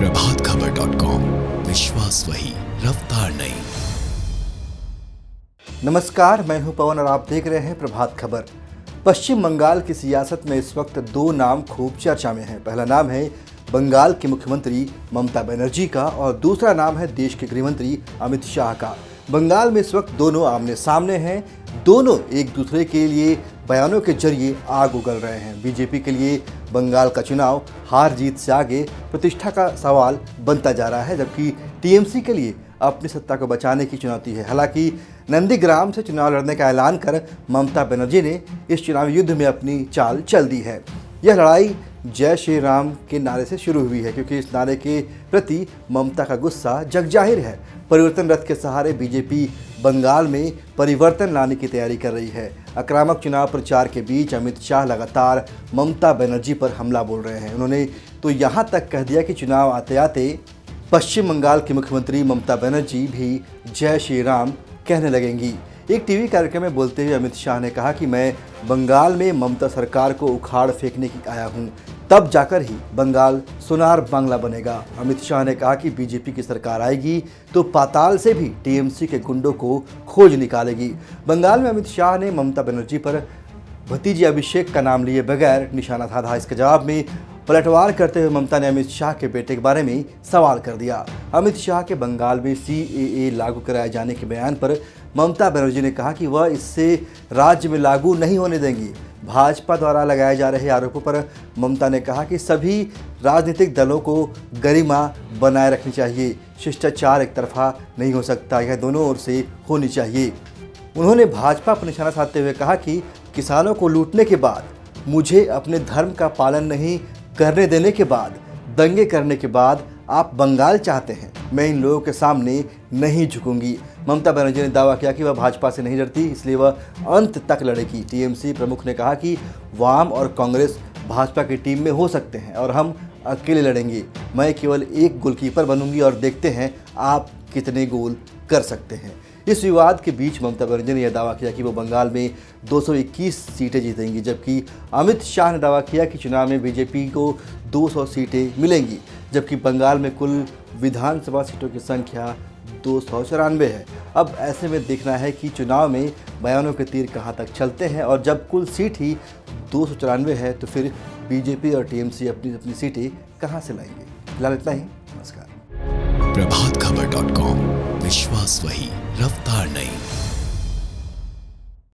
प्रभातखबर.com, विश्वास वही, रफ्तार नहीं। नमस्कार, मैं हूं पवन और आप देख रहे हैं प्रभात खबर। पश्चिम बंगाल की सियासत में इस वक्त दो नाम खूब चर्चा में हैं। पहला नाम है बंगाल की मुख्यमंत्री ममता बनर्जी का और दूसरा नाम है देश के गृहमंत्री अमित शाह का। बंगाल में इस वक्त दोनों आमने सामने हैं। दोनों एक दूसरे के लिए बयानों के जरिए आग उगल रहे हैं। बीजेपी के लिए बंगाल का चुनाव हार जीत से आगे प्रतिष्ठा का सवाल बनता जा रहा है, जबकि टीएमसी के लिए अपनी सत्ता को बचाने की चुनौती है। हालांकि नंदीग्राम से चुनाव लड़ने का ऐलान कर ममता बनर्जी ने इस चुनावी युद्ध में अपनी चाल चल दी है। यह लड़ाई जय श्री राम के नारे से शुरू हुई है, क्योंकि इस नारे के प्रति ममता का गुस्सा जगजाहिर है। परिवर्तन रथ के सहारे बीजेपी बंगाल में परिवर्तन लाने की तैयारी कर रही है। आक्रामक चुनाव प्रचार के बीच अमित शाह लगातार ममता बनर्जी पर हमला बोल रहे हैं। उन्होंने तो यहाँ तक कह दिया कि चुनाव आते आते पश्चिम बंगाल की मुख्यमंत्री ममता बनर्जी भी जय श्री राम कहने लगेंगी। एक टीवी कार्यक्रम में बोलते हुए अमित शाह ने कहा कि मैं बंगाल में ममता सरकार को उखाड़ फेंकने की आया हूं, तब जाकर ही बंगाल सोनार बांग्ला बनेगा। अमित शाह ने कहा कि बीजेपी की सरकार आएगी तो पाताल से भी टीएमसी के गुंडों को खोज निकालेगी। बंगाल में अमित शाह ने ममता बनर्जी पर भतीजे अभिषेक का नाम लिए बगैर निशाना साधा। इसके जवाब में पलटवार करते हुए ममता ने अमित शाह के बेटे के बारे में सवाल कर दिया। अमित शाह के बंगाल में CAA लागू कराए जाने के बयान पर ममता बनर्जी ने कहा कि वह इससे राज्य में लागू नहीं होने देंगी। भाजपा द्वारा लगाए जा रहे आरोपों पर ममता ने कहा कि सभी राजनीतिक दलों को गरिमा बनाए रखनी चाहिए। शिष्टाचार एक तरफा नहीं हो सकता, यह दोनों ओर से होनी चाहिए। उन्होंने भाजपा पर निशाना साधते हुए कहा कि किसानों को लूटने के बाद, मुझे अपने धर्म का पालन नहीं करने देने के बाद, दंगे करने के बाद आप बंगाल चाहते हैं, मैं इन लोगों के सामने नहीं झुकूंगी। ममता बनर्जी ने दावा किया कि वह भाजपा से नहीं डरती, इसलिए वह अंत तक लड़ेगी। टीएमसी प्रमुख ने कहा कि वाम और कांग्रेस भाजपा की टीम में हो सकते हैं और हम अकेले लड़ेंगे। मैं केवल एक गोलकीपर बनूंगी और देखते हैं आप कितने गोल कर सकते हैं। इस विवाद के बीच ममता बनर्जी ने यह दावा किया कि वो बंगाल में 221 सीटें जीतेंगी, जबकि अमित शाह ने दावा किया कि चुनाव में बीजेपी को 200 सीटें मिलेंगी, जबकि बंगाल में कुल विधानसभा सीटों की संख्या 294 है। अब ऐसे में देखना है कि चुनाव में बयानों के तीर कहां तक चलते हैं, और जब कुल सीट ही 294 है तो फिर बीजेपी और टीएमसी अपनी अपनी सीटें कहां से लाएंगे। फिलहाल इतना ही। नमस्कार। प्रभातखबर.com, विश्वास वही, रफ्तार नहीं।